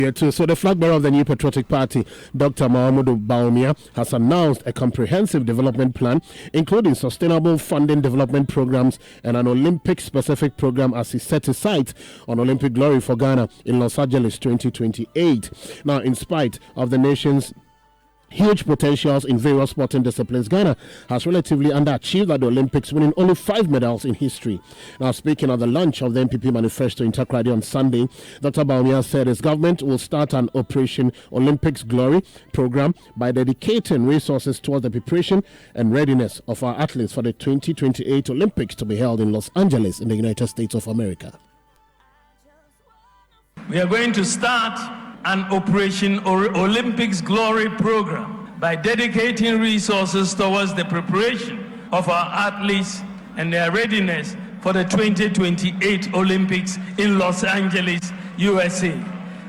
Here too. So the flag bearer of the new patriotic party, Dr. Bawumia, has announced a comprehensive development plan, including sustainable funding development programs and an Olympic-specific program as he set his sights on Olympic glory for Ghana in Los Angeles 2028. Now, in spite of the nation's huge potentials in various sporting disciplines, Ghana has relatively underachieved at the Olympics, winning only 5 medals in history. Now, speaking at the launch of the NPP manifesto in Takoradi on Sunday, Dr. Bawumia said his government will start an Operation Olympics Glory program by dedicating resources towards the preparation and readiness of our athletes for the 2028 Olympics to be held in Los Angeles in the United States of America. We are going to start an Operation Olympics Glory program by dedicating resources towards the preparation of our athletes and their readiness for the 2028 Olympics in Los Angeles, USA,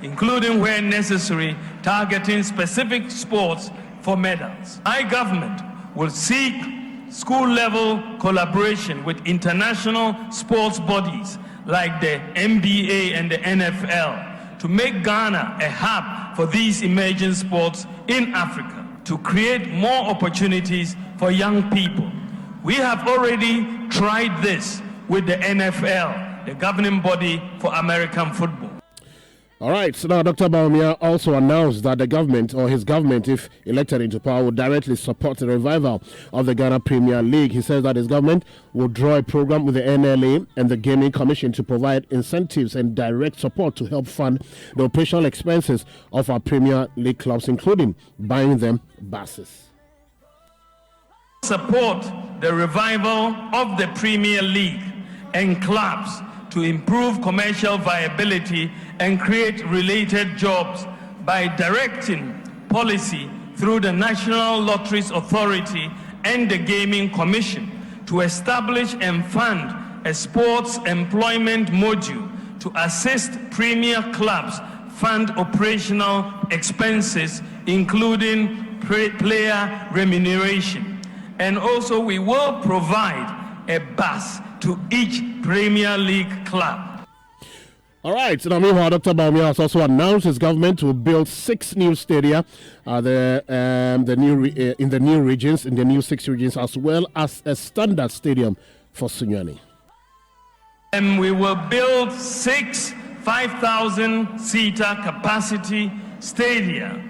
including where necessary, targeting specific sports for medals. My government will seek school-level collaboration with international sports bodies like the NBA and the NFL to make Ghana a hub for these emerging sports in Africa, to create more opportunities for young people. We have already tried this with the NFL, the governing body for American football. All right, so now Dr. Bawumia also announced that the government, or his government, if elected into power, will directly support the revival of the Ghana Premier League. He says that his government will draw a program with the NLA and the Gaming Commission to provide incentives and direct support to help fund the operational expenses of our Premier League clubs, including buying them buses. Support the revival of the Premier League and clubs to improve commercial viability and create related jobs by directing policy through the National Lotteries Authority and the Gaming Commission to establish and fund a sports employment module to assist premier clubs fund operational expenses, including player remuneration. And also we will provide a bus to each Premier League club. All right, so now meanwhile, Dr. Bawumia has also announced his government will build 6 new stadia in the new regions, in the new 6 regions, as well as a standard stadium for Sunyani. And we will build 6 5,000-seater capacity stadia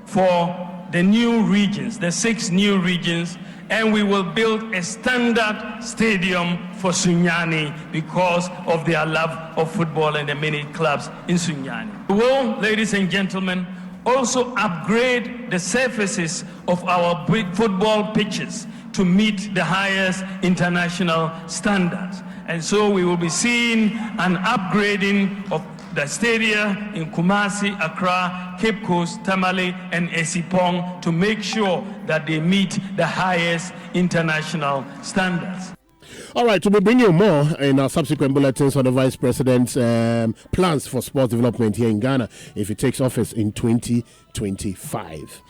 for the new regions, the 6 new regions, and we will build a standard stadium for Sunyani because of their love of football and the many clubs in Sunyani. We will, ladies and gentlemen, also upgrade the surfaces of our football pitches to meet the highest international standards. And so we will be seeing an upgrading of the stadia in Kumasi, Accra, Cape Coast, Tamale, and Esipong to make sure that they meet the highest international standards. All right, we'll bring you more in our subsequent bulletins on the Vice President's plans for sports development here in Ghana if he takes office in 2025.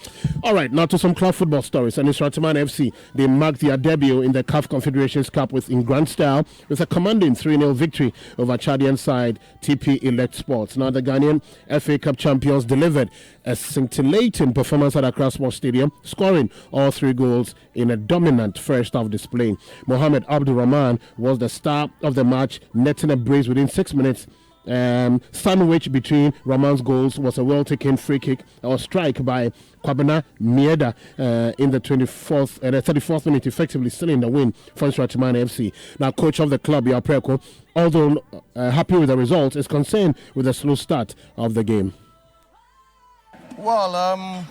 All right, now to some club football stories. And Israelman FC, they marked their debut in the CAF Confederations Cup in grand style with a commanding 3-0 victory over Chadian side TP Elect Sports. Now the Ghanaian FA Cup champions delivered a scintillating performance at Accra Sports Stadium, scoring all 3 goals in a dominant first half display. Mohamed Abdul Rahman was the star of the match, netting a brace within 6 minutes. Sandwich between Rahman's goals was a well-taken free kick or strike by Kwabena Mieda in the 34th minute, effectively sealing the win for Israelman FC. Now, coach of the club, Yapreko, although happy with the result, is concerned with the slow start of the game. Well,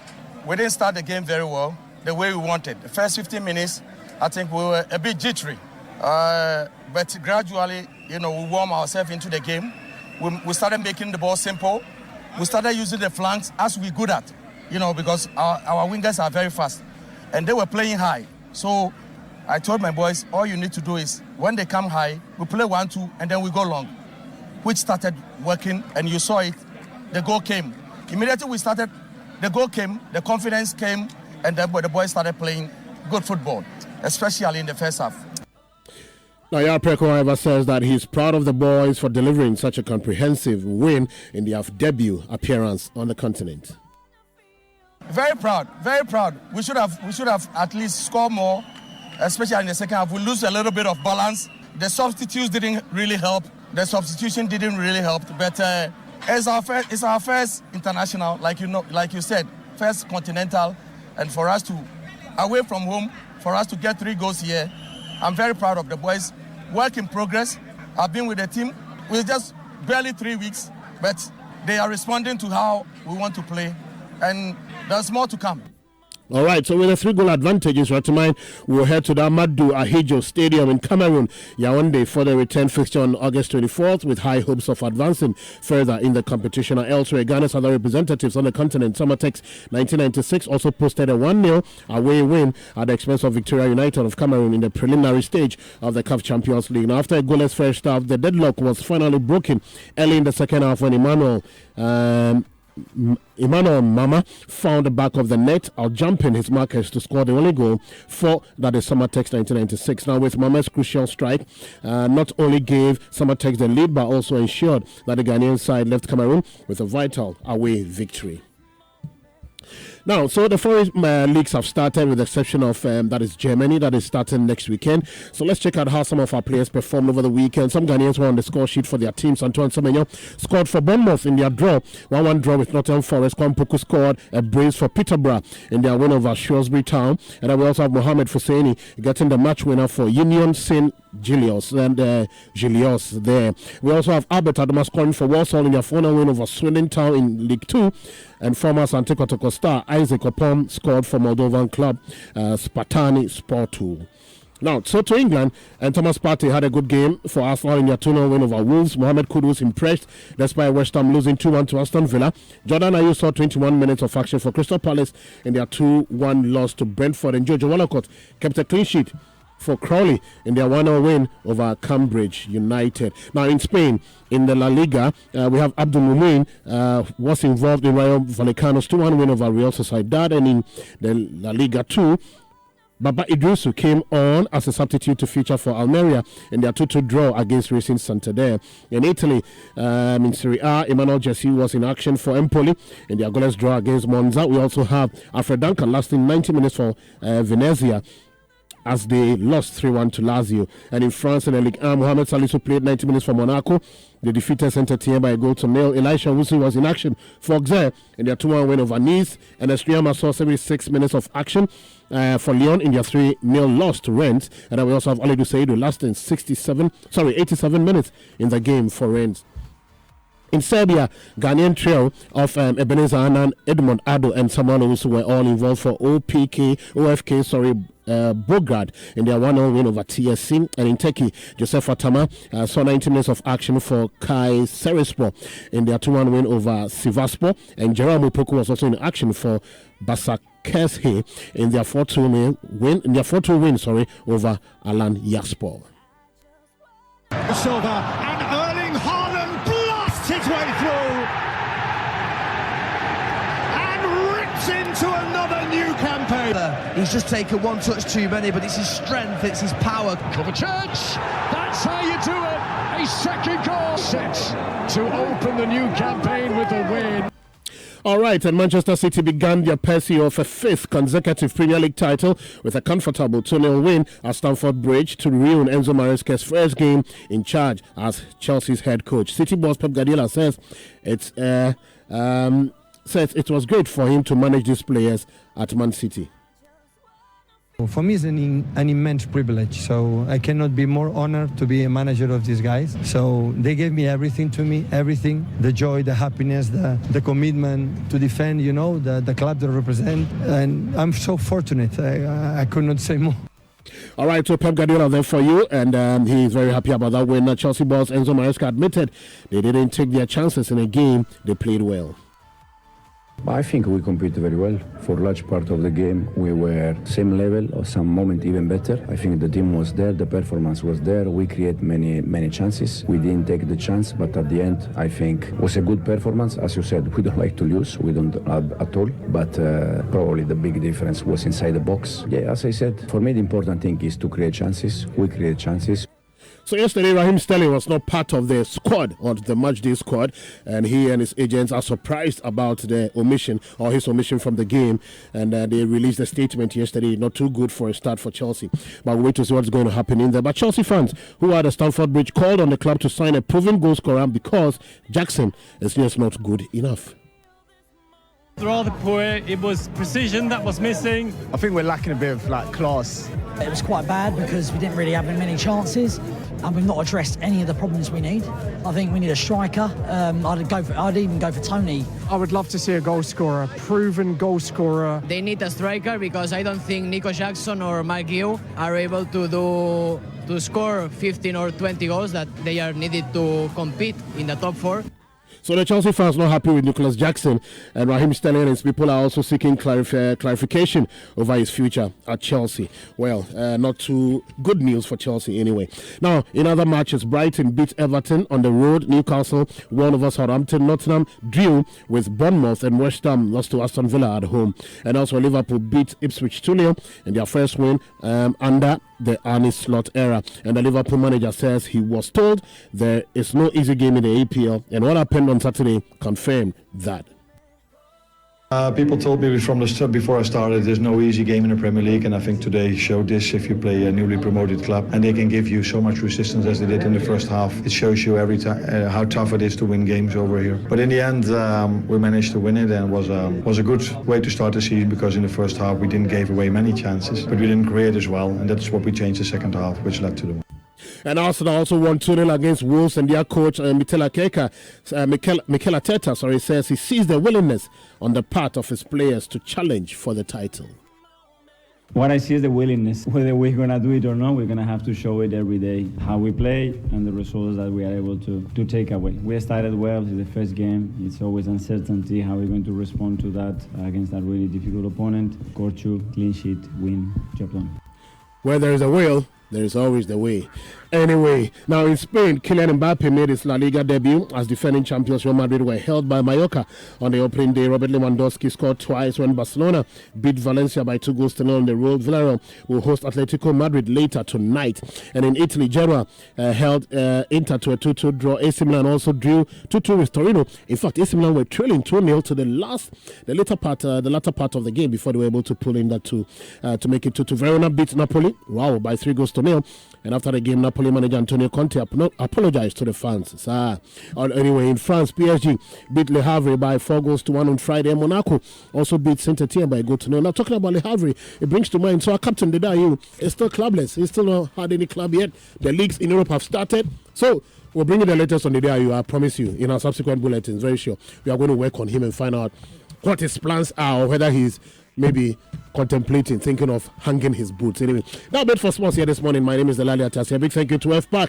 we didn't start the game very well, the way we wanted. The first 15 minutes, I think we were a bit jittery. But gradually, we warmed ourselves into the game. We started making the ball simple. We started using the flanks as we're good at, because our wingers are very fast. And they were playing high. So I told my boys, all you need to do is, when they come high, we play 1-2, and then we go long, which started working, and you saw it. The goal came. Immediately we started, the goal came, the confidence came, and then the boys started playing good football, especially in the first half. Now, Yarpreko, however, says that he's proud of the boys for delivering such a comprehensive win in their debut appearance on the continent. Very proud, very proud. We should have at least scored more, especially in the second half. We lose a little bit of balance. The substitutes didn't really help. The substitution didn't really help. But it's our first international, like you said, first continental, and for us to away from home, for us to get 3 goals here. I'm very proud of the boys. Work in progress. I've been with the team. We're just barely 3 weeks, but they are responding to how we want to play, and there's more to come. All right, so with a 3-goal advantage, Ratimine will head to the Amadou Ahidjo Stadium in Cameroon, Yaoundé, for the return fixture on August 24th, with high hopes of advancing further in the competition. Elsewhere, Ghana's other representatives on the continent, Summertex 1996, also posted a 1-0 away win at the expense of Victoria United of Cameroon in the preliminary stage of the CAF Champions League. Now, after a goalless first half, the deadlock was finally broken early in the second half when Emmanuel Mama found the back of the net, out-jumping his markers to score the only goal for that is Summertex 1996. Now, with Mama's crucial strike, not only gave Summertex the lead, but also ensured that the Ghanaian side left Cameroon with a vital away victory. Now, so the foreign leagues have started, with the exception of that is Germany, that is starting next weekend. So let's check out how some of our players performed over the weekend. Some Ghanaians were on the score sheet for their teams. Antoine Semenyo scored for Bournemouth in their draw, 1-1 draw with Nottingham Forest. Kwampuku scored a brace for Peterborough in their win over Shrewsbury Town. And then we also have Mohamed Fusseini getting the match winner for Union St. Gilios and Gilios there. We also have Albert Adama scoring for Walsall in their 4-0 win over Swindon Town in League 2. And former Sante Kotoko star Isaac Opom scored for Moldovan club Spartani Sportul. Now, so to England, and Thomas Partey had a good game for Arsenal in their 2-0 win over Wolves. Mohamed Kudus impressed despite West Ham losing 2-1 to Aston Villa. Jordan Ayew saw 21 minutes of action for Crystal Palace in their 2-1 loss to Brentford. And Jojo Wallacott kept a clean sheet for Crawley in their 1-0 win over Cambridge United. Now in Spain, in the La Liga, we have Abdul Mumin was involved in Rayo Vallecano's 2-1 win over Real Sociedad, and in the La Liga 2, Baba Idrisu came on as a substitute to feature for Almeria in their 2-2 draw against Racing Santander. In Italy, in Serie A, Emmanuel Jesse was in action for Empoli in their goalless draw against Monza. We also have Alfred Duncan lasting 90 minutes for Venezia as they lost 3-1 to Lazio. And in France, in the Ligue 1, Mohamed Salisu played 90 minutes for Monaco. They defeated Saint-Etienne by a goal to nil. Elisha Wusu was in action for Auxerre in their 2-1 win over Nice. And Estrella saw 76 minutes of action for Lyon in their 3-0 loss to Rennes. And then we also have Olidou Seydou lasting 87 minutes in the game for Rennes. In Serbia, Ghanaian trio of Ebenezer Annan, Edmond Ado, and Samuel Owusu were all involved for OFK, Bograd in their 1-0 win over TSC. And in Turkey, Joseph Atama saw 90 minutes of action for Kai Serispor in their 2-1 win over Sivasspor. And Jerome Opoku was also in action for Basakeshe in their 4-2 win over Alan Yaspor. Silva and Erling Haaland blasts his way through and rips into another new campaign. He's just taken one touch too many, but it's his strength, it's his power. Kovacic, that's how you do it. A second goal set to open the new campaign with a win. All right, and Manchester City began their pursuit of a 5th consecutive Premier League title with a comfortable 2-0 win at Stamford Bridge to ruin Enzo Maresca's first game in charge as Chelsea's head coach. City boss Pep Guardiola says it was great for him to manage these players at Man City. For me, it's an immense privilege. So I cannot be more honored to be a manager of these guys. So they gave me everything, the joy, the happiness, the commitment to defend, the club that I represent. And I'm so fortunate. I could not say more. All right, so Pep Guardiola there for you, and he's very happy about that win. Chelsea boss Enzo Maresca admitted they didn't take their chances in a game. They played well. I think we competed very well. For a large part of the game, we were same level, or some moment even better. I think the team was there, the performance was there. We create many chances. We didn't take the chance, but at the end, I think it was a good performance. As you said, we don't like to lose. We don't at all. But probably the big difference was inside the box. Yeah, as I said, for me the important thing is to create chances. We create chances. So yesterday, Raheem Sterling was not part of the squad, or the matchday squad, and he and his agents are surprised about the omission, or his omission from the game, and they released a statement yesterday, not too good for a start for Chelsea. But we'll wait to see what's going to happen in there. But Chelsea fans who are at the Stamford Bridge called on the club to sign a proven goal scorer because Jackson is just not good enough. Rather poor, it was precision that was missing. I think we're lacking a bit of class. It was quite bad because we didn't really have many chances and we've not addressed any of the problems we need. I think we need a striker. I'd even go for Tony. I would love to see a goal scorer, a proven goal scorer. They need a striker because I don't think Nico Jackson or Mike Gill are able to score 15 or 20 goals that they are needed to compete in the top 4. So the Chelsea fans not happy with Nicholas Jackson, and Raheem Sterling and his people are also seeking clarification over his future at Chelsea. Well, not too good news for Chelsea anyway. Now, in other matches, Brighton beat Everton on the road. Newcastle won over Southampton. Nottingham drew with Bournemouth, and West Ham lost to Aston Villa at home. And also Liverpool beat Ipswich 2-0 in their first win under the Arne Slot era. And the Liverpool manager says he was told there is no easy game in the APL, and what happened on Saturday confirmed that. People told me from the start before I started there's no easy game in the Premier League, and I think today showed this. If you play a newly promoted club and they can give you so much resistance as they did in the first half, it shows you every time how tough it is to win games over here. But in the end, we managed to win it, and was a good way to start the season, because in the first half we didn't give away many chances, but we didn't create as well, and that's what we changed the second half, which led to the win. And Arsenal also won 2-0 against Wolves, and their coach Mikel Arteta says he sees the willingness on the part of his players to challenge for the title. What I see is the willingness. Whether we're going to do it or not, we're going to have to show it every day, how we play and the results that we are able to take away. We started well. It's the first game. It's always uncertainty how we're going to respond to that against that really difficult opponent. Score 2, clean sheet, win, job done. Where there is a will, there is always the way. Anyway, now in Spain, Kylian Mbappe made his La Liga debut as defending champions. Real Madrid were held by Mallorca on the opening day. Robert Lewandowski scored twice when Barcelona beat Valencia by 2-0 on the road. Villarreal will host Atletico Madrid later tonight. And in Italy, Genoa held Inter to a 2-2 draw. AC Milan also drew 2-2 with Torino. In fact, AC Milan were trailing 2-0 to the latter part of the game before they were able to pull in that to make it 2-2. Verona beat Napoli, by 3-0. And after the game, Napoli manager Antonio Conte apologized to the fans. Anyway, in France, PSG beat Le Havre by 4-1 on Friday. Monaco also beat Saint-Etienne by 1-0. Now, talking about Le Havre, it brings to mind, so our captain, Dedayu, is still clubless. He's still not had any club yet. The leagues in Europe have started. So, we'll bring you the latest on Dedayu, I promise you, in our subsequent bulletins. Very sure. We are going to work on him and find out what his plans are, or whether he's maybe contemplating, thinking of hanging his boots. Anyway, now bit for sports here this morning. My name is Delali Atasi. A big thank you to FPAC